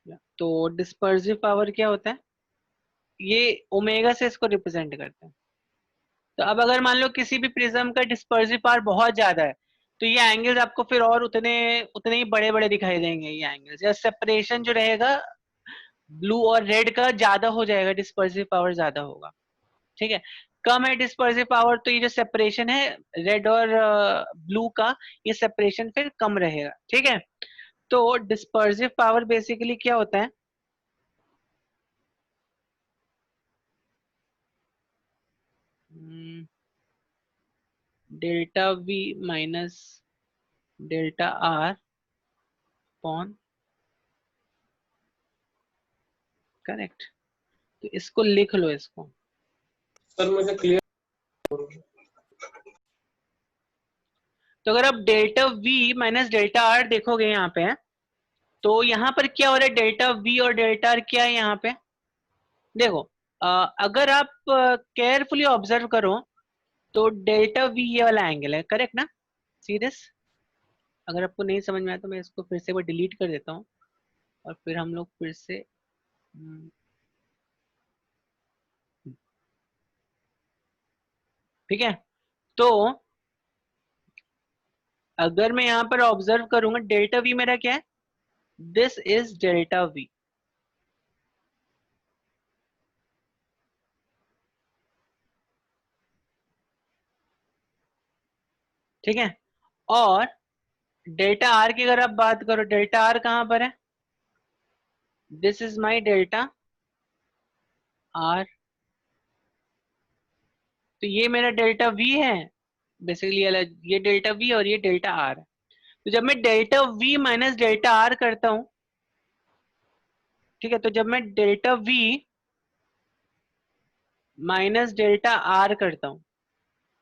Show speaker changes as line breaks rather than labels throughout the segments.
तो dispersive power क्या होता है, ये ओमेगा से इसको रिप्रेजेंट करते हैं। तो अब अगर मान लो किसी भी प्रिज्म का डिस्पर्सिव पावर बहुत ज्यादा है, तो ये एंगल्स आपको फिर और उतने उतने ही बड़े बड़े दिखाई देंगे ये एंगल्स, या सेपरेशन जो रहेगा ब्लू और रेड का ज्यादा हो जाएगा, डिस्पर्सिव पावर ज्यादा होगा। ठीक है, कम है डिस्पर्सिव पावर तो ये जो सेपरेशन है रेड और ब्लू का, ये सेपरेशन फिर कम रहेगा। ठीक है, तो डिस्पर्सिव पावर बेसिकली क्या होता है, delta we minus delta are upon, correct. तो इसको लिख लो इसको।
सर मुझे क्लियर।
तो अगर आप delta we minus delta are देखोगे यहाँ पे, तो यहाँ पर क्या हो रहा है, डेल्टा वी और डेल्टा आर क्या है यहाँ पे, देखो अगर आप केयरफुली ऑब्जर्व करो तो डेल्टा वी ये वाला एंगल है, करेक्ट ना। सी दिस, अगर आपको नहीं समझ में आया तो मैं इसको फिर से वो डिलीट कर देता हूँ और फिर हम लोग फिर से ठीक है। तो अगर मैं यहाँ पर ऑब्जर्व करूंगा डेल्टा वी मेरा क्या है, दिस इज डेल्टा वी। ठीक है, और डेल्टा आर की अगर आप बात करो, डेल्टा आर कहां पर है, this is my delta R. तो ये मेरा डेल्टा वी है बेसिकली, ये डेल्टा वी और ये डेल्टा आर है। तो जब मैं delta we minus delta are करता हूं, ठीक है, तो जब मैं delta we minus delta are करता हूं,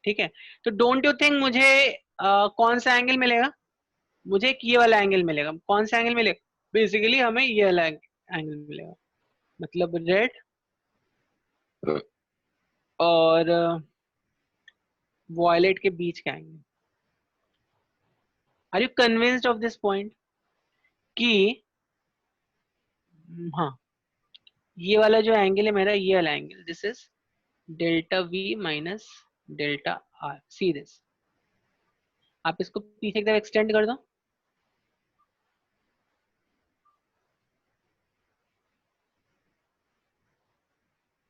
ठीक है, तो डोंट यू थिंक मुझे कौन सा एंगल मिलेगा, मुझे एक ये वाला एंगल मिलेगा। कौन सा एंगल मिलेगा, बेसिकली हमें ये वाला एंगल मिलेगा, मतलब रेड और वॉयलेट के बीच का angle. Are you convinced of this point कि हाँ, ये वाला जो एंगल है मेरा, ये वाला angle, this is delta we minus delta are. See this, आप इसको पीछे की तरफ एक्सटेंड कर दो,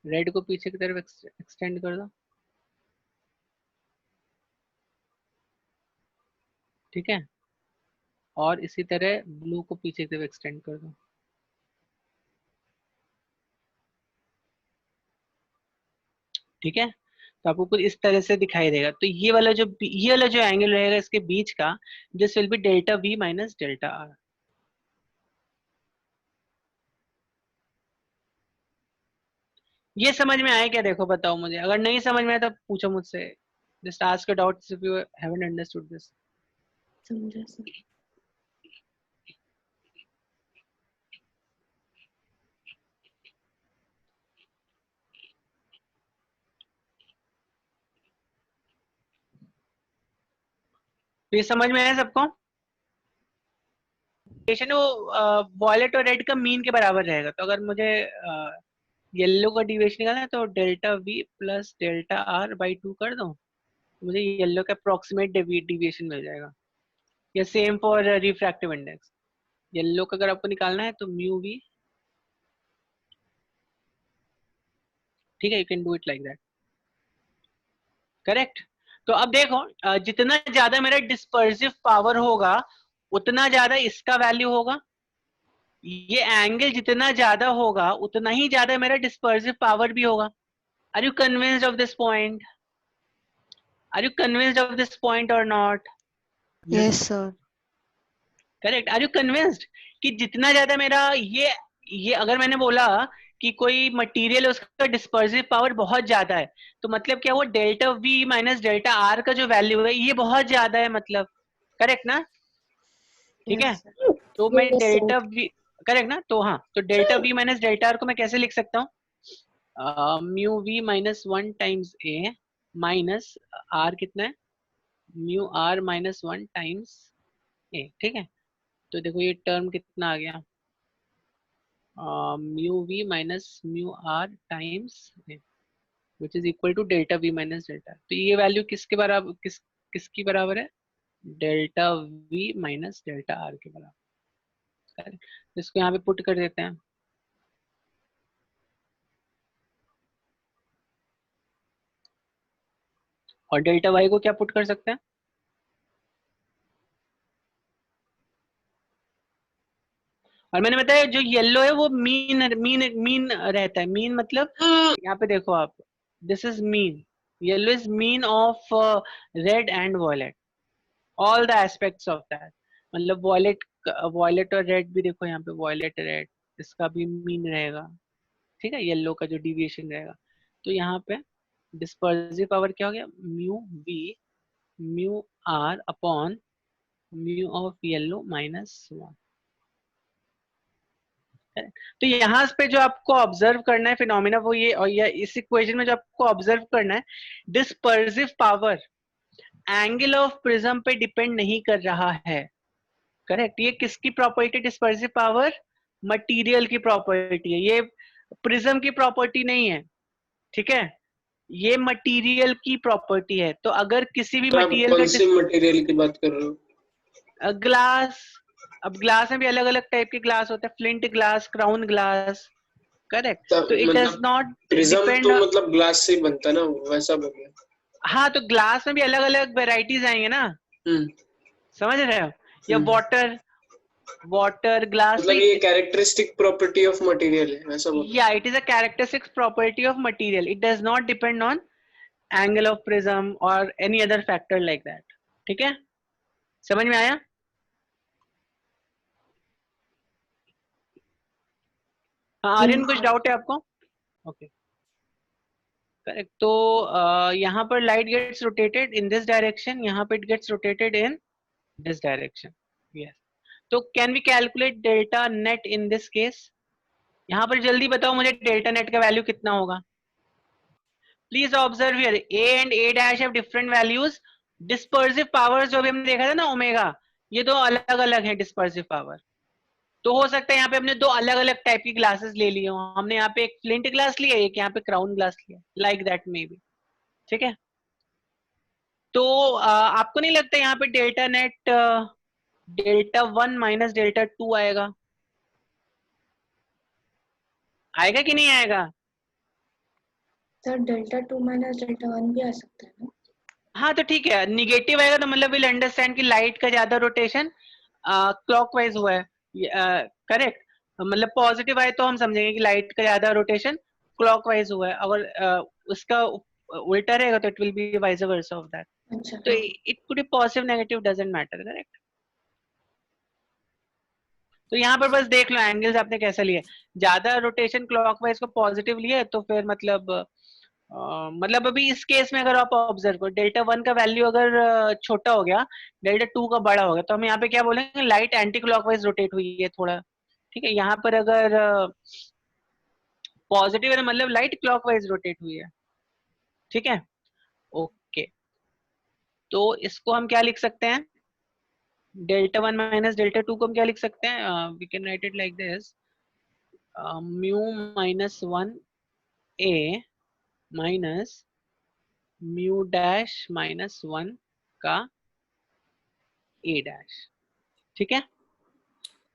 रेड को पीछे की तरफ एक्सटेंड कर दो। ठीक है, और इसी तरह ब्लू को पीछे की तरफ एक्सटेंड कर दो। ठीक है, तो आपको कुछ इस तरह से दिखाई देगा। तो ये वाला जो एंगल रहेगा इसके बीच का, this will B delta we minus delta are. ये समझ में आया क्या, देखो बताओ मुझे, अगर नहीं समझ में आया तो पूछो मुझसे, just ask a doubt if you haven't understood this.
समझा सर।
तो ये समझ में आया सबको, वो वॉयलेट और रेड का मीन के बराबर रहेगा। तो अगर मुझे येलो का डिविएशन निकालना है तो delta we plus delta R by 2 कर दो, मुझे येलो का अप्रोक्सीमेट डिविएशन मिल जाएगा। या same for refractive index, yellow का अगर आपको निकालना है तो म्यू वी। ठीक है, you can do it like that, correct. तो अब देखो जितना ज्यादा मेरा डिस्पर्सिव पावर होगा उतना ज्यादा इसका वैल्यू होगा, ये एंगल जितना ज्यादा होगा उतना ही ज्यादा मेरा डिस्पर्सिव पावर भी होगा। Are you convinced of this point, are you convinced of this point और not.
Yes sir.
Correct, are you convinced कि जितना ज्यादा मेरा ये अगर मैंने बोला कि कोई मटेरियल है उसका डिस्पर्सिव पावर बहुत ज्यादा है, तो मतलब क्या, वो delta we minus delta are का जो वैल्यू है ये बहुत ज्यादा है, मतलब करेक्ट ना। ठीक है,
यस सर।
तो मैं डेल्टा वी, करेक्ट ना, तो हाँ, तो delta we minus delta R को मैं कैसे लिख सकता हूँ, mu we minus 1 times A minus R कितना है, mu R minus 1 times A. ठीक है, तो देखो ये टर्म कितना आ गया, mu we minus mu are times which is equal to delta we minus delta. तो ये वैल्यू किसके बराबर, किसकी बराबर है? Delta we minus delta R के बराबर। इसको यहाँ पे पुट कर देते हैं। और डेल्टा वाई को क्या पुट कर सकते हैं? और मैंने बताया जो येलो है वो मीन मीन मीन रहता है। मीन मतलब यहाँ पे देखो आप, this is mean, yellow is mean of red and violet, all the aspects of that. मतलब वॉयलेट, वॉयलेट और रेड भी देखो यहाँ पे, वॉयलेट रेड इसका भी मीन रहेगा, ठीक है, येलो का जो डिविएशन रहेगा। तो यहाँ पे डिस्पर्सिव पावर क्या हो गया? Mu B mu are upon mu of yellow minus 1। तो यहाँ पे जो आपको ऑब्जर्व करना है फिनोमिना वो ये, और या इस इक्वेशन में जो आपको ऑब्जर्व करना है, dispersive power angle of prism पे डिपेंड नहीं कर रहा है। करेक्ट। ये किसकी प्रॉपर्टी? डिस्पर्सिव पावर मटेरियल की प्रॉपर्टी है, ये प्रिज्म की प्रॉपर्टी नहीं है, ठीक है, ये मटेरियल की प्रॉपर्टी है। तो अगर किसी भी
तो आप
मटेरियल
कौन
का
सी मटेरियल की बात कर रहे हो?
ग्लास, अब ग्लास में भी अलग अलग टाइप के ग्लास होते हैं, flint glass, crown glass, correct. तो इट डज
मतलब
नॉट
प्रिज्म
डिपेंड।
तो मतलब ग्लास से ही बनता है ना, वैसा बोल रहे हैं।
हाँ, तो ग्लास में भी अलग अलग वेराइटीज आएंगे ना, समझ रहे हो? या वाटर, वाटर ग्लास, तो
मतलब ये कैरेक्टरिस्टिक प्रॉपर्टी ऑफ मटेरियल है, वैसा बोल रहे
या it is a characteristic property of material, it does not depend on angle of prism और any other factor like that. ठीक है, समझ में आया? हाँ आर्यन, कुछ डाउट है आपको? Okay, correct. तो यहाँ पर light gets rotated in this direction, यहाँ पे it gets rotated in this direction. Yes, तो can we calculate delta net in this case? यहाँ पर जल्दी बताओ मुझे डेल्टा नेट का वैल्यू कितना होगा? Please observe here, A and A dash have different values. Dispersive power जो भी हमने देखा था ना ओमेगा, ये दो अलग अलग है डिस्पर्सिव पावर। तो हो सकता है यहाँ पे हमने दो अलग अलग टाइप की ग्लासेस ले ली हो, हमने यहाँ पे एक फ्लिंट ग्लास लिया, एक यहाँ पे क्राउन ग्लास लिया, लाइक दैट मे बी। ठीक है, तो आपको नहीं लगता यहाँ पे delta net delta 1 minus delta 2 आएगा? आएगा कि नहीं आएगा?
सर डेल्टा 2 माइनस डेल्टा 1 भी आ सकता है ना?
हाँ तो ठीक है, निगेटिव आएगा तो मतलब विल अंडरस्टैंड कि लाइट का ज्यादा रोटेशन क्लॉकवाइज हुआ है, करेक्ट। मतलब पॉजिटिव आए तो हम समझेंगे कि लाइट का ज्यादा रोटेशन क्लॉकवाइज हुआ है, अगर उसका उल्टा रहेगा तो it will B vice versa of that.
अच्छा
तो
हाँ।
It could be positive negative doesn't matter, correct. तो यहाँ पर बस देख लो एंगल्स आपने कैसे लिए, ज्यादा रोटेशन क्लॉकवाइज को पॉजिटिव लिए तो फिर मतलब मतलब अभी इस केस में अगर आप ऑब्जर्व करो, डेल्टा 1 का वैल्यू अगर छोटा हो गया, डेल्टा 2 का बड़ा हो गया, तो हम यहाँ पे क्या बोलेंगे? लाइट एंटी क्लॉकवाइज रोटेट हुई है थोड़ा। ठीक है, यहाँ पर अगर पॉजिटिव है मतलब लाइट क्लॉकवाइज रोटेट हुई है। ठीक है, ओके। तो इसको हम क्या लिख सकते हैं? डेल्टा 1 माइनस डेल्टा 2 को हम क्या लिख सकते हैं? We can write it like this, mu minus 1 A minus mu dash minus 1 का ए डैश। ठीक है,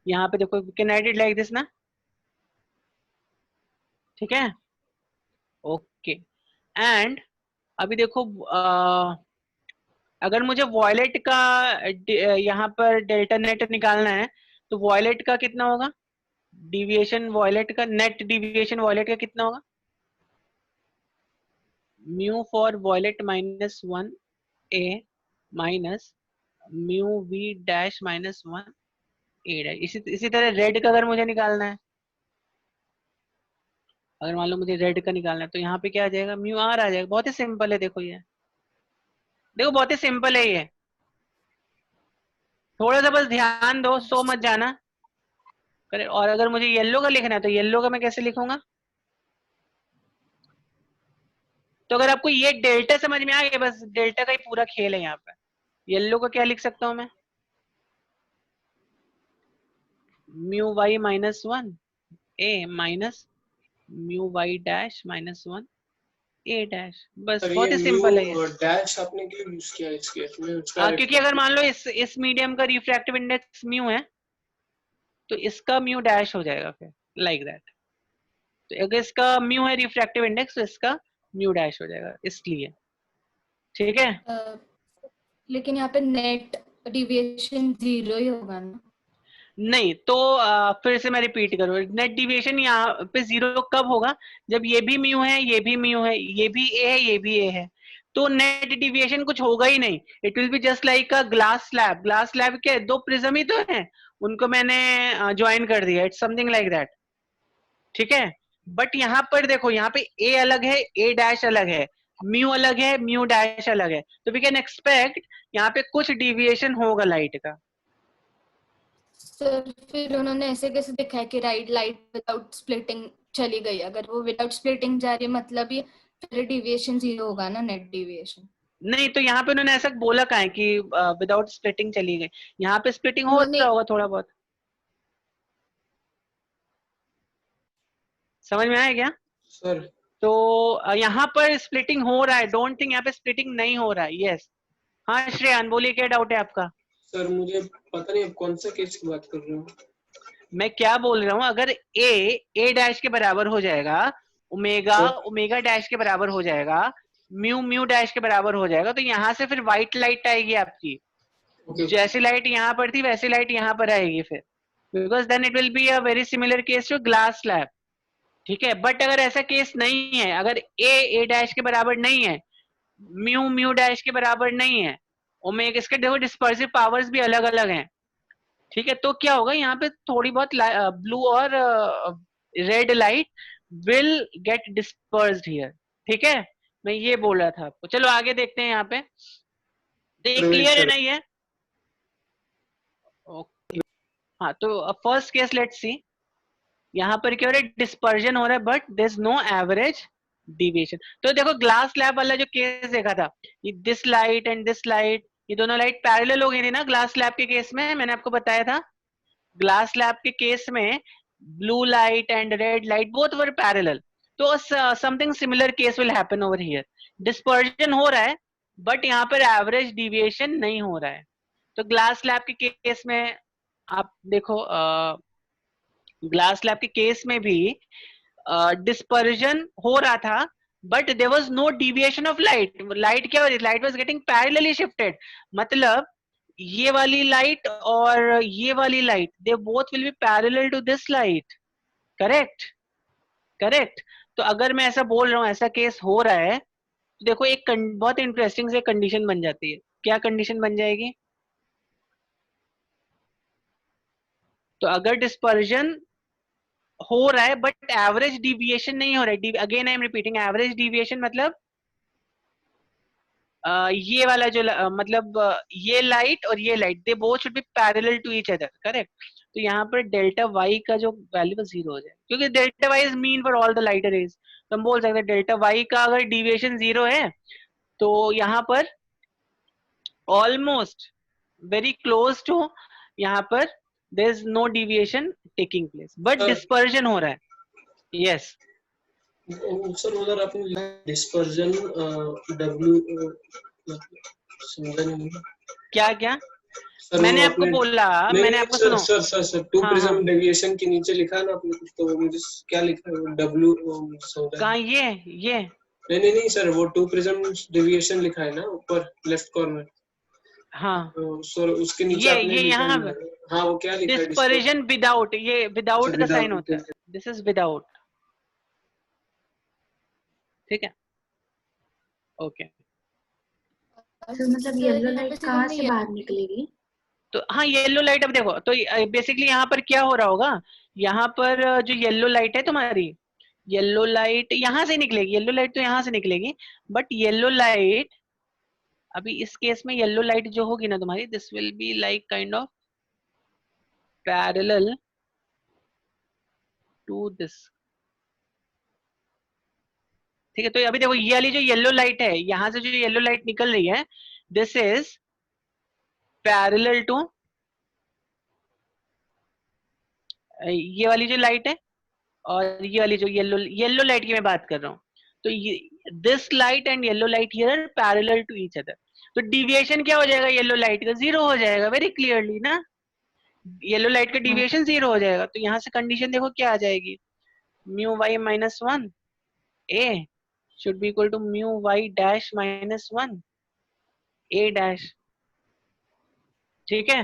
यहाँ पे देखो we can write it like this ना। ठीक है, ओके। एंड अभी देखो अगर मुझे वॉयलेट का यहाँ पर डेल्टा नेट निकालना है, तो वॉयलेट का कितना होगा डिविएशन? वॉयलेट का नेट डिविएशन वॉयलेट का कितना होगा? Mu for violet minus 1 A minus mu we dash minus 1 A dash. इसी तरह रेड का अगर मुझे निकालना है, अगर मान लो मुझे रेड का निकालना है, तो यहाँ पे क्या आ जाएगा? म्यू आर आ जाएगा। बहुत ही सिंपल है, देखो ये, देखो बहुत ही सिंपल है ये, थोड़ा सा बस ध्यान दो, सो मत जाना। करेक्ट। और अगर मुझे येलो का लिखना है तो येलो का मैं कैसे लिखूंगा? तो अगर आपको ये डेल्टा समझ में आ गया, बस डेल्टा का ही पूरा खेल है यहाँ पे। येलो का क्या लिख सकता हूं मैं? Mu Y minus 1 A minus mu Y dash minus 1 A dash, बस
सर ये
बहुत ही
म्यू
सिंपल है ये।
और डैश आपने क्यों यूज किया इस केस में? उसका
क्योंकि अगर मान लो इस मीडियम का रिफ्रैक्टिव इंडेक्स म्यू है तो इसका म्यू डैश हो जाएगा फिर, लाइक दैट। तो अगर इसका म्यू है रिफ्रैक्टिव इंडेक्स तो इसका म्यू डैश हो जाएगा, इसलिए। ठीक है।
लेकिन यहाँ पे नेट डिविएशन 0 ही होगा ना?
नहीं तो फिर से मैं रिपीट करूँ, नेट डिविएशन यहाँ पे 0 कब होगा? जब ये भी म्यू है, ये भी म्यू है, ये भी ए है, ये भी ए है, तो नेट डिविएशन कुछ होगा ही नहीं। It will be just like a glass slab. Glass slab क्या है? दो प्रिज्म ही तो है, उनको मैंने ज्वाइन कर दिया, इट्स समथिंग लाइक दैट। ठीक है। बट यहाँ पर देखो, यहाँ पे ए अलग है, ए डैश अलग है, म्यू अलग है, म्यू डैश अलग है, तो वी कैन एक्सपेक्ट यहाँ पे कुछ डिविएशन होगा लाइट का।
सर फिर उन्होंने ऐसे कैसे दिखाया कि राइट लाइट विदाउट स्प्लिटिंग चली गई? अगर वो विदाउट स्प्लिटिंग जा रही है मतलब ये फिर डिविएशन 0 होगा ना, नेट डिविएशन।
नहीं तो यहाँ पे उन्होंने ऐसा बोला कहाँ है कि विदाउट स्प्लिटिंग चली गई? यहाँ पे स्प्लिटिंग हो
उन्होंने
रहा होगा थोड़ा बहुत, समझ में आया क्या?
सर
तो यहाँ पर स्प्लिटिंग हो रहा है, डोंट थिंक यहाँ पे स्प्लिटिंग नहीं हो रहा है। यस। हाँ श्रेयान बोलिए, क्या डाउट है आपका?
सर मुझे पता नहीं आप कौन सा केस की बात कर रहे हो।
मैं क्या बोल रहा हूँ, अगर ए डैश के बराबर हो जाएगा, ओमेगा ओमेगा डैश के बराबर हो जाएगा, म्यू म्यू डैश के बराबर हो जाएगा, तो यहाँ से फिर व्हाइट लाइट आएगी आपकी। जैसी लाइट यहाँ पर थी वैसी लाइट यहाँ पर आएगी फिर, because then it will be a very similar case to glass slab. ठीक है। बट अगर ऐसा केस नहीं है, अगर ए डैश के बराबर नहीं है, म्यू म्यू डैश के बराबर नहीं है, ओमेगा, इसके देखो डिस्पर्सिव पावर्स भी अलग अलग हैं। ठीक है। तो क्या होगा, यहाँ पे थोड़ी बहुत ब्लू और red light will get dispersed here. ठीक है। मैं ये बोल रहा था आपको। चलो आगे देखते हैं यहाँ पे, तो ये क्लियर है नहीं है? ओके। हाँ तो फर्स्ट केस लेट्स सी। यहाँ पर क्या हो रहा है? डिस्पर्जन हो रहा है but there is no average deviation. तो देखो ग्लास स्लैब वाला जो केस देखा था, ये this light and this light, ये दोनों लाइट पैरेलल हो गई थी ना ग्लास स्लैब के केस में, मैंने आपको बताया था। ग्लास स्लैब के केस में blue light and red light both were parallel. तो something similar case will happen over here. Dispersion हो रहा है बट यहाँ पर एवरेज डिविएशन नहीं हो रहा है। तो ग्लास स्लैब के केस में आप देखो, ग्लास स्लैब के केस में भी डिस्पर्जन हो रहा था but there was no deviation of light. Light क्या हो रही? Light was getting parallelly shifted. मतलब ये वाली लाइट और ये वाली light, they both will be parallel to this light. Correct? Correct. तो अगर मैं ऐसा बोल रहा हूँ, ऐसा केस हो रहा है, तो देखो एक बहुत इंटरेस्टिंग से कंडीशन बन जाती है। क्या कंडीशन बन जाएगी? तो अगर डिस्पर्जन हो रहा है बट एवरेज डिविएशन नहीं हो रहा है, again I am repeating, average deviation मतलब ये वाला जो मतलब ये लाइट और ये light, they both should be parallel to each other. Correct? तो यहाँ पर डेल्टा वाई का जो वैल्यू है 0 हो जाए, क्योंकि delta Y is mean for all the light rays. तो हम बोल सकते हैं डेल्टा वाई का अगर डिविएशन 0 है तो यहाँ पर ऑलमोस्ट वेरी क्लोज टू, यहाँ पर there is no deviation taking place but dispersion हो रहा है। यस
सर उधर आपने लिखा डिस्पर्जन डब्ल्यू, समझा नहीं।
क्या क्या
सर
मैंने
वो
आपको
आपने
बोला,
नहीं
मैंने
नहीं
आपको
सर
सुनो।
सर सर सर टू
हाँ हाँ,
प्रिज्म डेविएशन के नीचे लिखा है ना आपने कुछ, तो वो मुझे क्या लिखा है? डब्ल्यू समझा
कहाँ
नहीं।
ये
नहीं सर, वो टू प्रिज्म डेविएशन लिखा है ना ऊपर लेफ्ट कॉर्नर।
हाँ,
सर उसके नीचे आपने
ये
लिखा
यहाँ
है। हाँ वो क्या लिखा है? डिस्पर्जन।
डिस्पर्जन विदाउट, ये
अच्छा
विदाउट का साइन होता है,
विदाउट।
This is without. ठीक है। ओके।
तो मतलब येलो लाइट कहाँ से बाहर निकलेगी?
तो हाँ येलो लाइट, अब देखो तो बेसिकली यहाँ पर क्या हो रहा होगा, यहाँ पर जो येलो लाइट है तुम्हारी, येलो लाइट यहाँ से निकलेगी, येलो लाइट तो यहाँ से निकलेगी, बट येलो लाइट अभी इस केस में येलो लाइट जो होगी ना तुम्हारी, this will be like kind of parallel to this. ठीक है। तो अभी देखो ये वाली जो येलो लाइट है, यहां से जो येलो लाइट निकल रही है, दिस इज पैरेलल टू ये वाली जो लाइट है, और ये वाली जो येलो लाइट की मैं बात कर रहा हूँ, तो ये this light and yellow light here are parallel to each other, तो डिविएशन क्या हो जाएगा येलो लाइट का, 0 हो जाएगा, वेरी क्लियरली ना, येलो लाइट का डिविएशन 0 हो जाएगा। तो यहाँ से कंडीशन देखो क्या आ जाएगी, mu Y minus 1 A should be equal to mu y dash minus 1 a dash, ठीक है।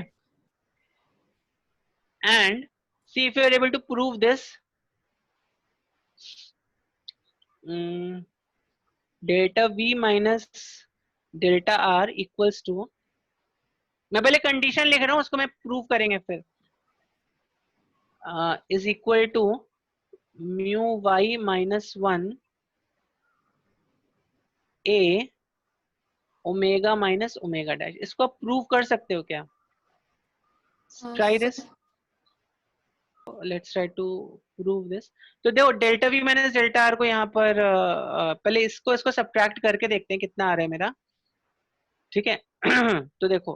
And see if you are able to prove this, delta v minus delta r equals to, मैं पहले condition लिख रहा हूँ उसको मैं prove करेंगे फिर, is equal to mu y minus 1 a omega minus omega dash, इसको आप प्रूव कर सकते हो क्या? Try this, let's try to prove this. तो देखो delta we minus delta R को यहाँ पर पहले इसको सब्ट्रैक्ट करके देखते हैं कितना आ रहा है मेरा, ठीक है। तो देखो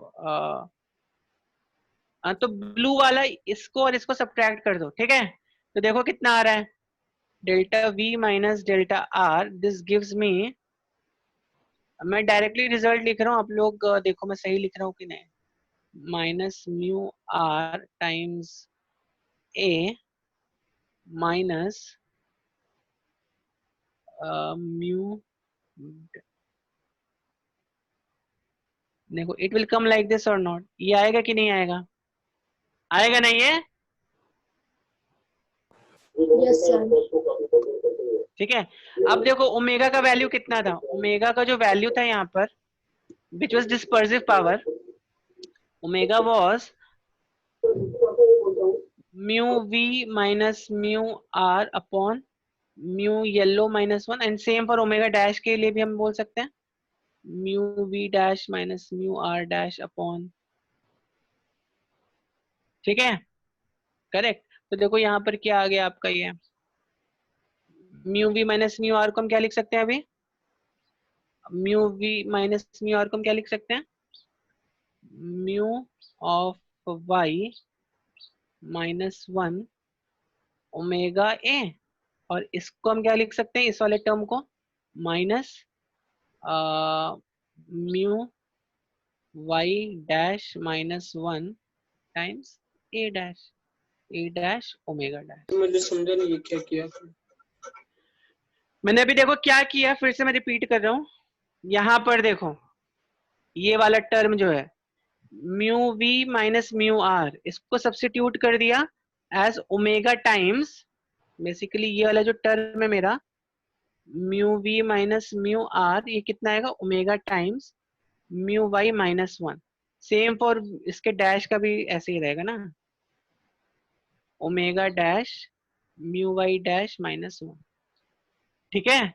तो ब्लू वाला इसको और इसको सब्ट्रैक्ट कर दो, ठीक है। तो देखो कितना आ रहा है, delta we minus delta are, this gives me, मैं डायरेक्टली रिजल्ट लिख रहा हूँ, आप लोग देखो मैं सही लिख रहा हूँ कि नहीं, minus mu are times A minus mu, देखो it will come like this और नॉट, ये आएगा कि नहीं आएगा, आएगा नहीं है,
यस सर।
ठीक है। अब देखो ओमेगा का वैल्यू कितना था, ओमेगा का जो वैल्यू था यहाँ पर which was dispersive power, omega was mu we minus mu are upon mu yellow minus 1, and same for omega dash के लिए भी हम बोल सकते हैं mu we dash minus mu are dash upon, ठीक है, करेक्ट। तो देखो यहाँ पर क्या आ गया आपका, ये mu we minus mu R को हम क्या लिख सकते हैं अभी, mu we minus mu R को हम क्या लिख सकते हैं, mu of Y minus 1 omega A, और इसको हम क्या लिख सकते हैं इस वाले टर्म को, minus mu Y dash minus 1 times A dash omega dash.
मुझे समझा नहीं ये क्या किया था।
मैंने अभी देखो क्या किया, फिर से मैं रिपीट कर रहा हूँ, यहाँ पर देखो ये वाला टर्म जो है mu we minus mu R, इसको सब्स्टिट्यूट कर दिया एज ओमेगा टाइम्स, बेसिकली ये वाला जो टर्म है मेरा mu we minus mu are, ये कितना आएगा omega times mu Y minus 1, same for इसके डैश का भी ऐसे ही रहेगा ना, omega dash mu Y dash minus 1, ठीक है।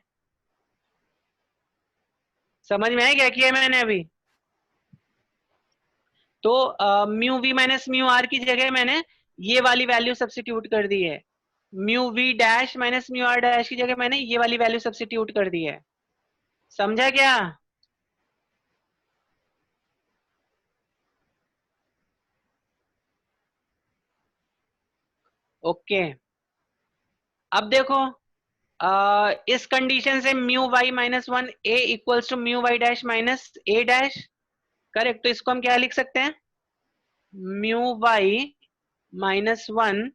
समझ में आया क्या किया मैंने अभी? तो mu we minus mu R की जगह मैंने ये वाली वैल्यू सब्स्टिट्यूट कर दी है, mu we dash minus mu are dash की जगह मैंने ये वाली वैल्यू सब्स्टिट्यूट कर दी है, समझा क्या? ओके। अब देखो इस कंडीशन से mu Y minus 1 A equals to mu Y dash minus A dash, correct. तो इसको हम क्या लिख सकते हैं, mu Y minus 1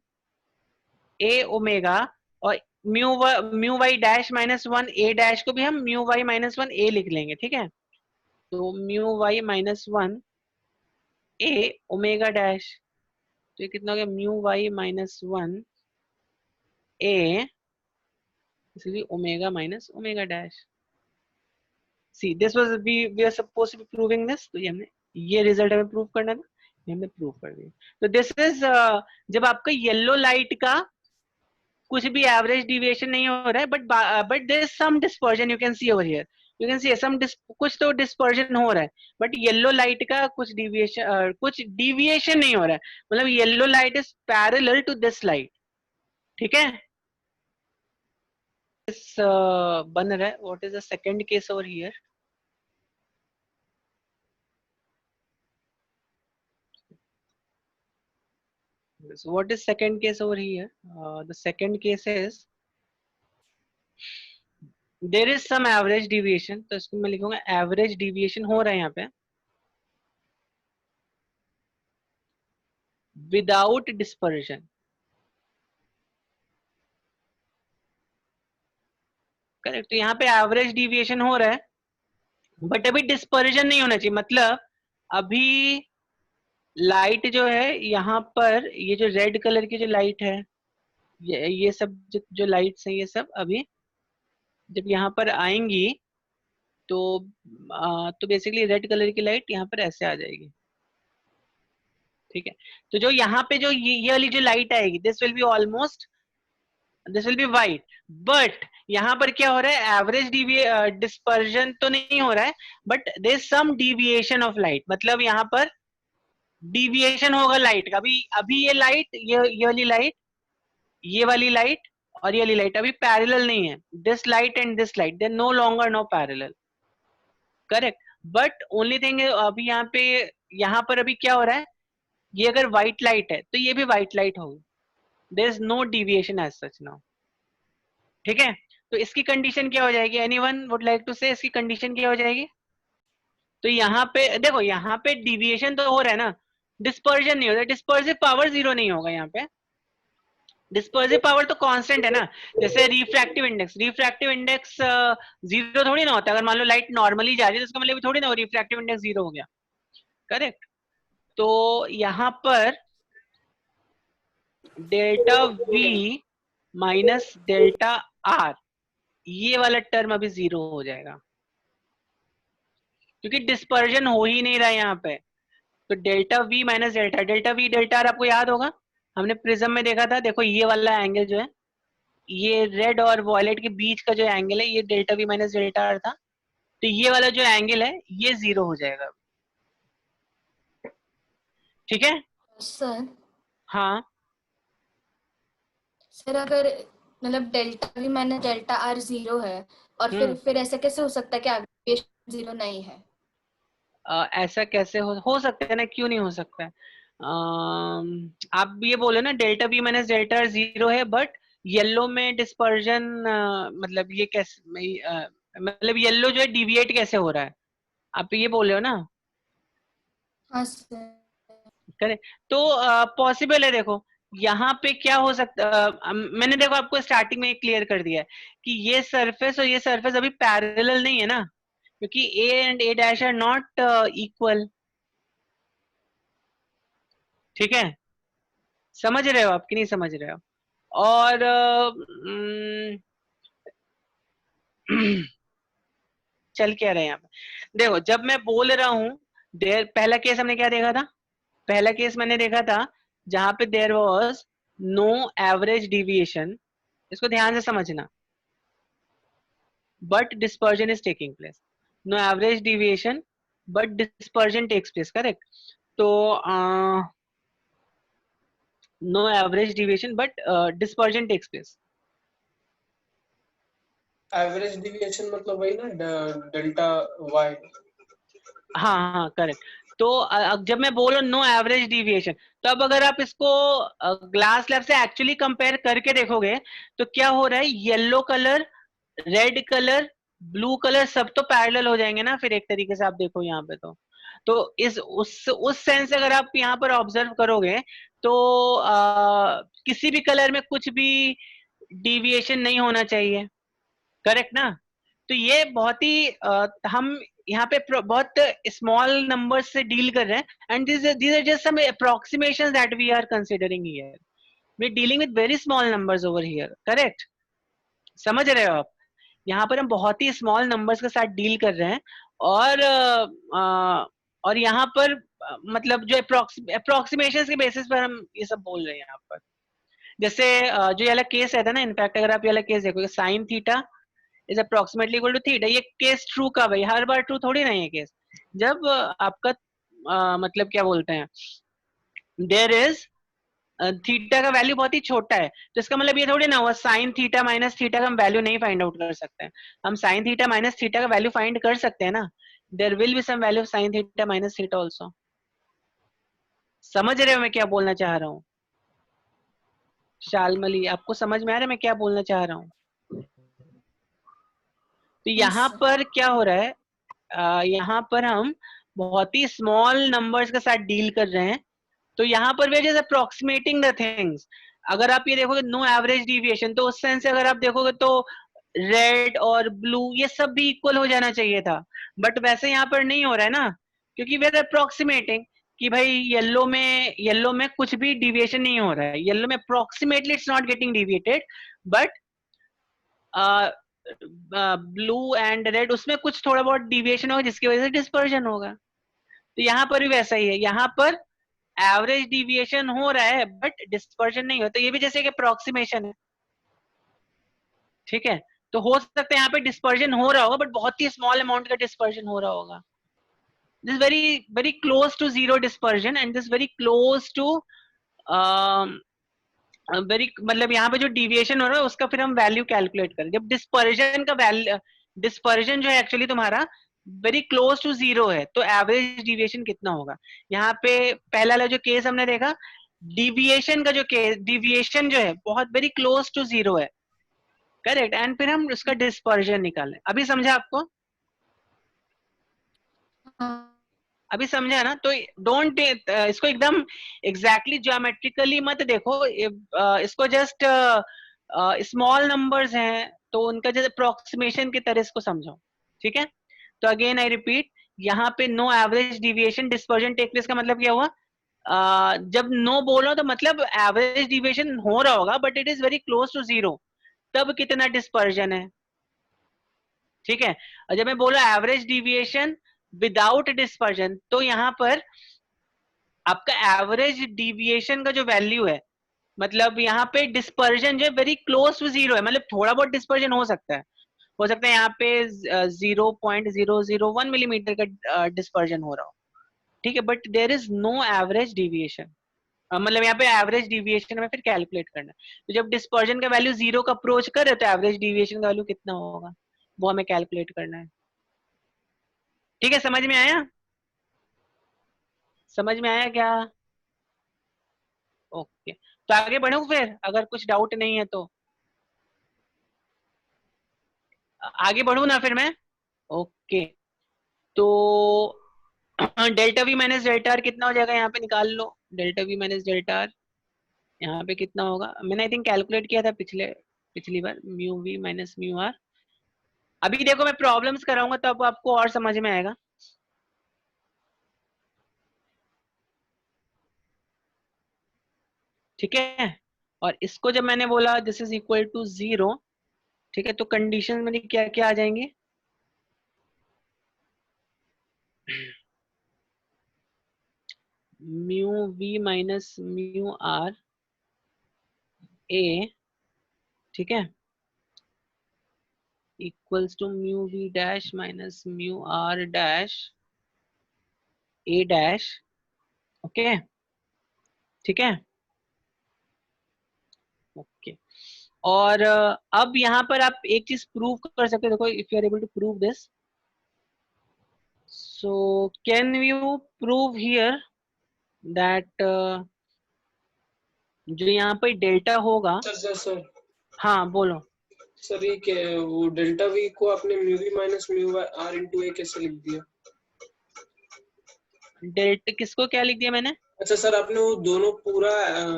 A omega, और mu Y dash minus 1 A dash को भी हम म्यू वाई माइनस 1 ए लिख लेंगे, ठीक है। तो mu Y minus 1 A omega dash, तो ये कितना हो गया, म्यू वाई माइनस 1 ए, इसलिए omega minus omega dash. See this was we are suppose to be proving this, तो ये हमने, ये रिजल्ट हमें प्रूव करना था, ये हमने प्रूव कर दिया। तो दिस इज जब आपका येलो लाइट का कुछ भी एवरेज डिविएशन नहीं हो रहा है, but there is some dispersion, you can see over here, you can see some कुछ तो डिस्पर्जन हो रहा है, बट येलो लाइट का कुछ डिविएशन नहीं हो रहा है, मतलब yellow light is parallel to this light, ठीक है। इस बन रहा है, what is the second case over here, So what is second case over here? The second case is there is some average deviation. तो इसको मैं लिखूंगा average deviation हो रहा है यहाँ पे without dispersion. करेक्ट. तो यहाँ पे एवरेज डिविएशन हो रहा है बट अभी डिस्पर्जन नहीं होना चाहिए. मतलब अभी लाइट जो है यहाँ पर ये जो रेड कलर की जो लाइट है ये सब जो लाइट्स हैं ये सब अभी जब यहाँ पर आएंगी तो बेसिकली रेड कलर की लाइट यहाँ पर ऐसे आ जाएगी. ठीक है. तो जो यहाँ पे जो ये वाली जो लाइट आएगी this will B white. But यहाँ पर क्या हो रहा है एवरेज डिस्पर्जन तो नहीं हो रहा है but there is some deviation of light. मतलब यहाँ पर डिविएशन होगा लाइट का. अभी ये लाइट ये वाली लाइट और ये वाली लाइट अभी पैरेलल नहीं है. This light and this light they no longer no parallel. Correct. But only thing अभी यहाँ पर अभी क्या हो रहा है ये अगर व्हाइट लाइट है तो ये भी व्हाइट लाइट होगी. There is no deviation as such now. ठीक है. तो इसकी कंडीशन क्या हो जाएगी? एनीवन वुड लाइक टू से इसकी कंडीशन क्या हो जाएगी? तो यहाँ पे देखो यहाँ पे डिविएशन तो हो रहा है ना डिस्पर्जन नहीं हो रहा. डिस्पर्सिव पावर जीरो नहीं होगा यहाँ पे. डिस्पर्सिव पावर तो कांस्टेंट है ना. जैसे रिफ्रैक्टिव इंडेक्स जीरो थोड़ी ना होता है. अगर मान लो लाइट नॉर्मली जा रही है तो इसका मतलब थोड़ी ना रिफ्रैक्टिव इंडेक्स जीरो हो गया. करेक्ट. तो यहाँ पर delta we minus delta are ये वाला टर्म अभी जीरो हो जाएगा क्योंकि डिस्पर्जन हो ही नहीं रहा है यहाँ पे. तो delta we minus delta are आपको याद होगा हमने प्रिज्म में देखा था. देखो ये वाला एंगल जो है ये रेड और वॉयलेट के बीच का जो एंगल है ये delta we minus delta are था. तो ये वाला जो एंगल है ये जीरो हो जाएगा. ठीक है
सर.
हाँ
सर अगर मतलब delta we minus delta are zero है और फिर ऐसा कैसे हो सकता है कि आगे जीरो नहीं है?
ऐसा कैसे हो सकता है ना. क्यों नहीं हो सकता है? आप ये बोलो ना delta we minus delta are zero है बट येलो में डिस्पर्जन मतलब ये कैसे मतलब येलो जो है डिविएट कैसे हो रहा है आप ये बोल रहे हो ना.
हाँ सर.
करेक्ट. तो पॉसिबल है. देखो यहाँ पे क्या हो सकता मैंने देखो आपको स्टार्टिंग में क्लियर कर दिया है कि ये सरफेस और ये सरफेस अभी पैरेलल नहीं है ना क्योंकि a and a dash are not equal. ठीक है. समझ रहे हो आप कि नहीं समझ रहे हो? और चल क्या रहे हैं यहाँ पे. देखो जब मैं बोल रहा हूं पहला केस हमने क्या देखा था? पहला केस मैंने देखा था जहां पे there was no average deviation. इसको ध्यान से समझना. But dispersion is taking place. No average deviation but dispersion takes place. Correct. तो no average deviation but dispersion takes place.
Average deviation मतलब वही ना डेल्टा वाई.
हाँ करेक्ट. तो जब मैं बोल रहा हूँ नो एवरेज डिविएशन तो अब अगर आप इसको ग्लास लैब से एक्चुअली कंपेयर करके देखोगे तो क्या हो रहा है yellow colour red colour blue colour सब तो पैरेलल हो जाएंगे ना फिर एक तरीके से आप देखो यहाँ पे. तो उस सेंस अगर आप यहाँ पर ऑब्जर्व करोगे तो किसी भी कलर में कुछ भी डिविएशन नहीं होना चाहिए. करेक्ट ना. तो ये बहुत ही हम यहाँ पे बहुत स्मॉल नंबर्स से डील कर रहे हैं and these are just some approximations that we are considering here. We are dealing with very small numbers over here. Correct. समझ रहे हो आप? यहाँ पर हम बहुत ही स्मॉल नंबर्स के साथ डील कर रहे हैं और यहाँ पर मतलब जो अप्रोक्सीमेशन के बेसिस पर हम ये सब बोल रहे हैं यहाँ पर. जैसे जो ये वाला केस रहता है ना इनफैक्ट अगर आप ये वाला केस देखोगे sine theta is approximately equal to theta. ये केस ट्रू का भाई हर बार ट्रू थोड़ी ना ये केस. जब आपका मतलब क्या बोलते हैं देयर इज थीटा का वैल्यू बहुत ही छोटा है तो इसका मतलब ये थोड़ी ना हुआ साइन थीटा माइनस थीटा का हम वैल्यू नहीं फाइंड आउट कर सकते हैं. हम साइन थीटा माइनस थीटा का वैल्यू फाइंड कर सकते हैं ना. There will be some value of sine theta minus theta also. समझ रहे हो मैं क्या बोलना चाह रहा हूँ? शालमली, आपको समझ में आ रहा है मैं क्या बोलना चाह रहा हूँ? तो
Yes,
यहाँ
sir.
पर क्या हो रहा है, यहाँ पर हम बहुत ही स्मॉल नंबर्स के साथ डील कर रहे हैं। तो यहाँ पर we are just approximating the things. अगर आप ये देखोगे नो एवरेज डिविएशन, तो उस सेंस से अगर आप देखोगे तो रेड और ब्लू ये सब भी इक्वल हो जाना चाहिए था, बट वैसे यहाँ पर नहीं हो रहा है ना, क्योंकि वी आर अप्रोक्सीमेटिंग कि भाई येलो में कुछ भी डिविएशन नहीं हो रहा है, येलो में approximately it's not getting deviated, but blue and red उसमें कुछ थोड़ा बहुत डिविएशन होगा जिसकी वजह से डिस्पर्जन होगा। तो यहाँ पर भी वैसा ही है, यहाँ पर एवरेज डिविएशन हो रहा है बट डिस्पर्जन नहीं होता, ये भी जैसे कि अप्रोक्सीमेशन है, ठीक है। तो हो सकता है यहाँ पे डिस्पर्जन हो रहा होगा बट बहुत ही स्मॉल अमाउंट का डिस्पर्जन हो रहा होगा। This very very close to zero dispersion and this very close to very, मतलब यहाँ पे जो डिविएशन हो रहा है उसका फिर हम वैल्यू कैलकुलेट करें। जब डिस्पर्जन का वैल्यू, डिस्पर्जन जो है एक्चुअली तुम्हारा वेरी क्लोज टू जीरो है, तो एवरेज डिविएशन कितना होगा? यहाँ पे पहला वाला जो केस हमने देखा, डिविएशन का जो केस, डिविएशन जो है बहुत वेरी क्लोज टू जीरो है, करेक्ट, एंड फिर हम उसका डिस्पर्जन निकालें। अभी समझा आपको? अभी समझा ना? तो डोंट इसको एकदम एग्जैक्टली ज्योमेट्रिकली मत देखो, इसको जस्ट स्मॉल नंबर्स हैं तो उनका जैसे अप्रोक्सीमेशन की तरह इसको समझो, ठीक है। तो अगेन आई रिपीट, यहाँ पे no average deviation dispersion take place का मतलब क्या हुआ? जब नो बोलो तो मतलब एवरेज डिविएशन हो रहा होगा but it is very close to zero, तब कितना डिस्पर्जन है, ठीक है। और जब मैं बोला एवरेज डिविएशन विदाउट डिस्पर्जन, तो यहाँ पर आपका एवरेज डिविएशन का जो वैल्यू है, मतलब यहाँ पे डिस्पर्जन जो है वेरी क्लोज टू जीरो है, मतलब थोड़ा बहुत डिस्पर्जन हो सकता है, यहाँ पे 0.001 मिलीमीटर का डिस्पर्जन हो रहा हो, ठीक है, but there is no average deviation. मतलब यहाँ पे एवरेज डिविएशन में फिर कैलकुलेट करना है, तो जब डिस्पर्जन का वैल्यू जीरो का अप्रोच करे तो एवरेज डिविएशन का वैल्यू कितना होगा वो हमें कैलकुलेट करना है, ठीक है। समझ में आया? समझ में आया क्या? ओके, तो आगे बढ़ूं फिर, अगर कुछ डाउट नहीं है तो आगे बढ़ू ना फिर मैं? ओके, तो delta we minus delta r कितना हो जाएगा, यहाँ पे निकाल लो। Delta we minus delta r यहाँ पे कितना होगा, मैंने आई थिंक कैलकुलेट किया था पिछली बार, mu we minus mu r. अभी देखो मैं प्रॉब्लम्स कराऊंगा तब आपको और समझ में आएगा। ठीक है, और इसको जब मैंने बोला this is equal to zero, ठीक है, तो कंडीशन मेरी क्या क्या आ जाएंगे? Mu we minus mu r A, ठीक है, equals to mu we dash minus mu are dash A dash, okay, ठीक है, ओके। और अब यहाँ पर आप एक चीज प्रूव कर सकते हो, देखो, if you are able to prove this, so can you prove here that जो यहाँ पे डेल्टा होगा,
सर
हाँ बोलो।
सर ये क्या, वो डेल्टा वी को आपने mu we minus mu r into A कैसे लिख दिया?
डेल्टा किसको क्या लिख दिया मैंने?
अच्छा सर, आपने वो दोनों पूरा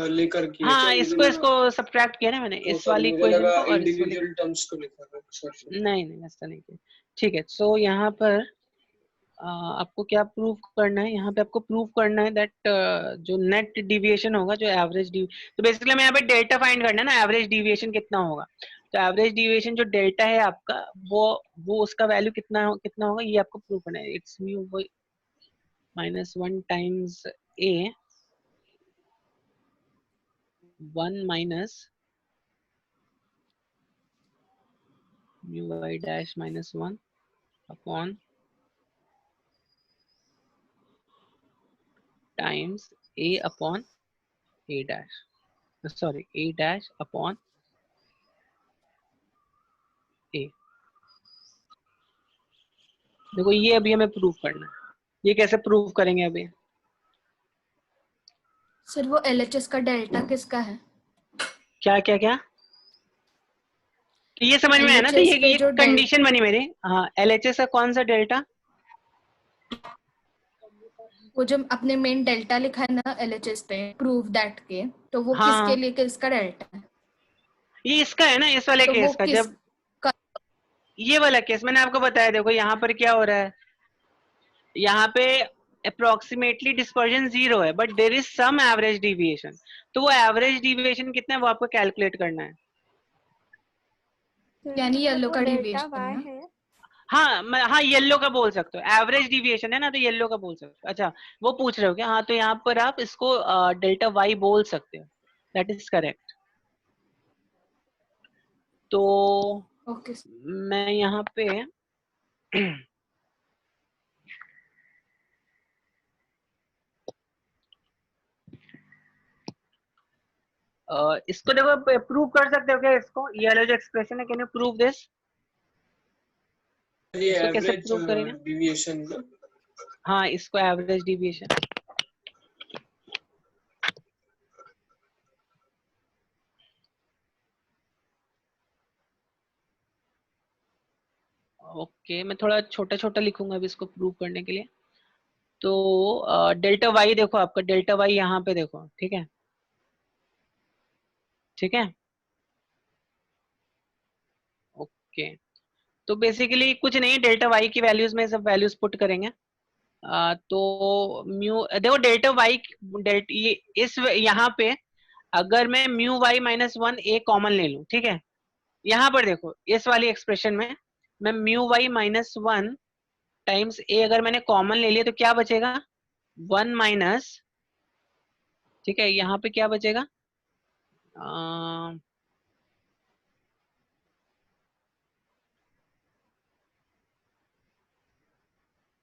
लेकर किया क्या?
हाँ,
मुझे
इसको सब्ट्रैक्ट किया ना मैंने, इस
सॉरी,
वाली
मुझे
इक्वेशन
लगा
को और इस वाली,
इंडिविजुअल टर्म्स को लिखा था। सॉरी।
नहीं ऐसा नहीं किया। ठीक है, सो यहाँ पर आपको क्या प्रूव करना है, यहाँ पे आपको प्रूव करना है दैट जो नेट डिविएशन होगा, जो एवरेज तो बेसिकली हमें यहाँ पे डेल्टा फाइंड करना है ना, एवरेज डिविएशन कितना होगा। तो एवरेज डिविएशन जो डेल्टा है आपका, वो उसका वैल्यू कितना होगा ये आपको प्रूव करना है। It's mu minus 1 times A 1 minus mu Y dash minus 1 upon times A upon A dash, sorry A dash upon A. देखो ये अभी हमें प्रूव करना है, ये कैसे प्रूव करेंगे अभी?
सर वो LHS का डेल्टा किसका है?
क्या क्या क्या? तो ये समझ में आया ना? तो
LHS पे
ये
जो
कंडीशन बनी मेरी। हाँ, LHS का कौन सा डेल्टा?
वो जो अपने मेन डेल्टा लिखा है ना LHS पे प्रूव दैट के, तो वो
हाँ
किसके
हाँ,
लिए किसका डेल्टा है?
ये इसका है ना, इस वाले
तो वो
केस का।
किस
जब ये वाला केस मैंने आपको बताया, देखो यहाँ पर क्या हो रहा है, यहाँ पे अप्रोक्सीमेटली डिस्पर्जन 0 है, but there is some average deviation. तो वो एवरेज डिविएशन कितना है वो आपको कैलकुलेट करना है।
यानी
मतलब
येलो
वो
का
डेल्टा
डिविएशन
वाई
ना?
है।
हाँ हाँ, येलो का बोल सकते हो, एवरेज डिविएशन है ना, तो येलो का बोल सकते हो। अच्छा, वो पूछ रहे हो क्या? हाँ, तो यहाँ पर आप इसको डेल्टा वाई बोल सकते हो, दैट इज करेक्ट। तो
ओके।
मैं यहाँ पे इसको देखो, प्रूव कर सकते हो क्या इसको? ये वाला जो एक्सप्रेशन है, कैन यू प्रूव दिस?
ये
इसको कैसे
एवरेज
प्रूव करेंगे?
डिविएशन ना?
हाँ, इसको एवरेज डिविएशन। ओके, मैं थोड़ा छोटा छोटा लिखूंगा अभी इसको प्रूव करने के लिए। तो डेल्टा वाई देखो, आपका डेल्टा वाई यहाँ पे देखो, ठीक है? ठीक है, ओके। तो बेसिकली कुछ नहीं, डेल्टा वाई की वैल्यूज में सब वैल्यूज पुट करेंगे। तो म्यू देखो, डेल्टा वाई डेल्टा ये इस यहाँ पे अगर मैं म्यू वाई माइनस वन ए कॉमन ले लूं, ठीक है? यहाँ पर देखो, इस वाली एक्सप्रेशन में मैं mu Y minus one times A अगर मैंने कॉमन ले लिया तो क्या बचेगा? वन माइनस, ठीक है, यहाँ पे क्या बचेगा?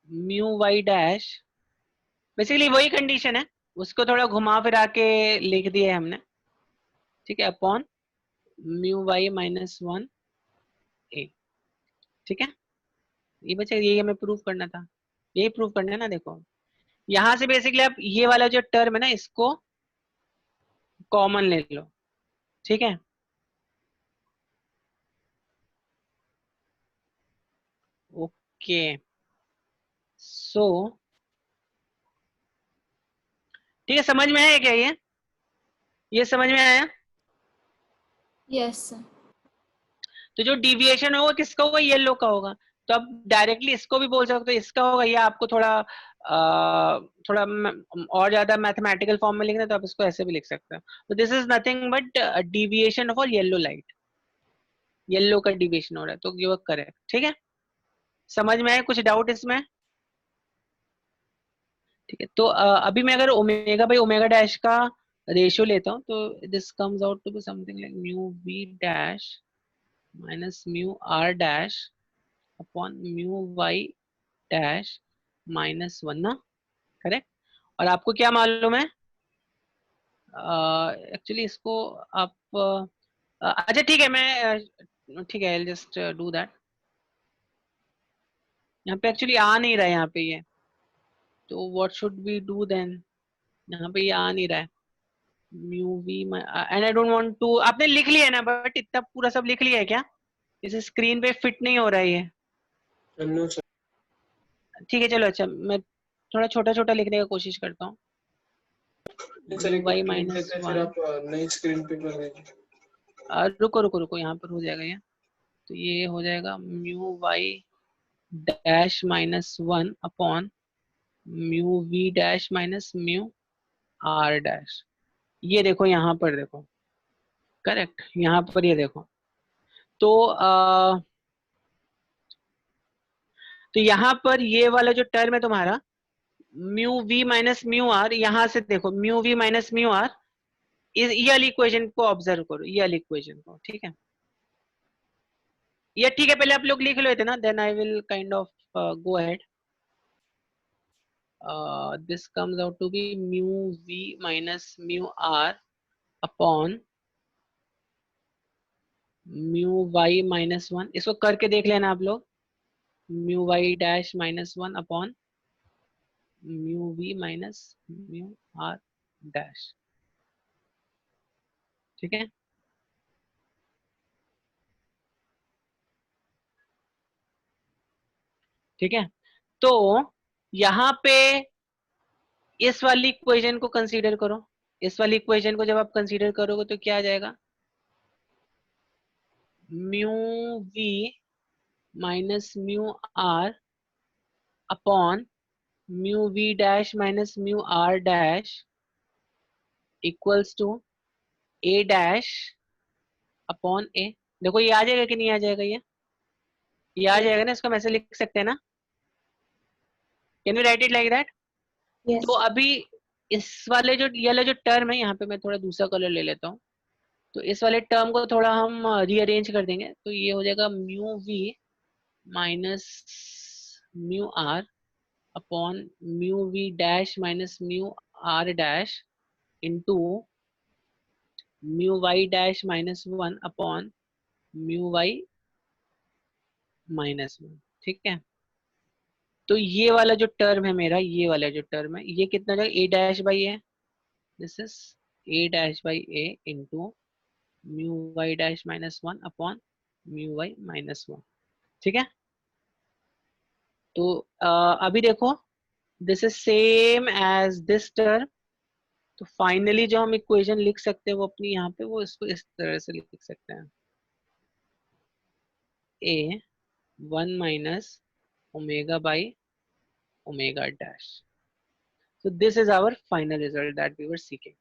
म्यू वाई डैश, बेसिकली वही कंडीशन है, उसको थोड़ा घुमा फिरा के लिख दिया है हमने, ठीक है? Upon mu Y minus one A, ठीक है? ये बच्चे, यही हमें प्रूव करना था, यही प्रूव करना है ना। देखो यहाँ से बेसिकली आप ये वाला जो टर्म है ना, इसको कॉमन ले लो, ठीक है? ओके, सो ठीक है, समझ में आया क्या ये समझ में आया?
यस।
तो जो डिविएशन होगा किसका होगा? येलो का होगा। तो आप डायरेक्टली इसको भी बोल सकते हो, इसका होगा, या आपको थोड़ा थोड़ा और ज्यादा मैथमेटिकल फॉर्म में लिखना है तो आप इसको ऐसे भी लिख सकते हो। तो this is nothing but deviation for yellow light, yellow का डिविएशन हो रहा है, तो ये करेक्ट, ठीक है? समझ में आया? कुछ डाउट इसमें? ठीक है, तो अभी मैं अगर ओमेगा बाई ओमेगा डैश का रेशियो लेता हूँ तो this comes out to be something like mu V dash minus mu are dash upon mu Y dash minus one ना, करेक्ट? और आपको क्या मालूम है? एक्चुअली इसको आप अच्छा ठीक है, मैं ठीक है, आई जस्ट डू दैट। यहाँ पे एक्चुअली आ नहीं रहा है यहाँ पे ये, तो what should we do then? यहाँ पे ये आ नहीं रहा है mu v and I don't want to. आपने लिख लिया है ना, बट इतना पूरा सब लिख लिया है क्या? इस स्क्रीन पे फिट नहीं हो रहा है ये।
No sir.
ठीक है, चलो, अच्छा मैं थोड़ा छोटा छोटा लिखने का कोशिश करता हूँ।
सर
म्यू
एक बार
वाई
लिख
माइनस
देते हैं, फिर
वन,
आप नई स्क्रीन पे कर दीजिए।
रुको रुको रुको, यहाँ पर हो जाएगा ये। तो ये हो जाएगा mu Y dash minus one upon mu we dash minus mu are dash. ये देखो यहाँ पर देखो, करेक्ट? यहाँ पर ये देखो, तो तो यहाँ पर ये वाला जो टर्म है तुम्हारा mu we minus mu r, यहाँ से देखो mu we minus mu are, ये वाली इक्वेशन को ऑब्जर्व करो, ये वाली इक्वेशन को, ठीक है? ये ठीक है, पहले आप लोग लिख लेते ना, then I will kind of go ahead. this comes out to be mu v minus mu r upon mu y minus one. इसको करके देख लेना आप लोग, mu y dash minus one upon mu v minus mu r dash, ठीक है? ठीक है, तो यहाँ पे इस वाली इक्वेशन को कंसीडर करो। इस वाली इक्वेशन को जब आप कंसीडर करोगे तो क्या आ जाएगा, mu we minus mu are upon mu we dash minus mu are dash equals to A dash upon A. देखो ये आ जाएगा कि नहीं आ जाएगा, ये आ जाएगा ना, इसको हम ऐसे लिख सकते हैं ना, can we write it like that.
Yes.
तो अभी इस वाले जो ये वाला जो टर्म है, यहाँ पे मैं थोड़ा दूसरा कलर ले लेता हूँ, तो इस वाले टर्म को थोड़ा हम रीअरेंज कर देंगे, तो ये हो जाएगा mu we minus mu are upon mu we dash minus mu are dash into mu Y dash minus one upon mu Y minus one. ठीक है, तो ये वाला जो टर्म है मेरा, ये वाला जो टर्म है, ये कितना हो जाएगा, A dash by A, this is A dash by A into mu Y dash minus one upon mu Y minus one. ठीक है, तो अभी देखो this is same as this term, तो फाइनली जो हम इक्वेशन लिख सकते हैं वो अपनी यहाँ पे, वो इसको इस तरह से लिख सकते हैं, A one minus omega by omega dash. So this is our final result that we were seeking.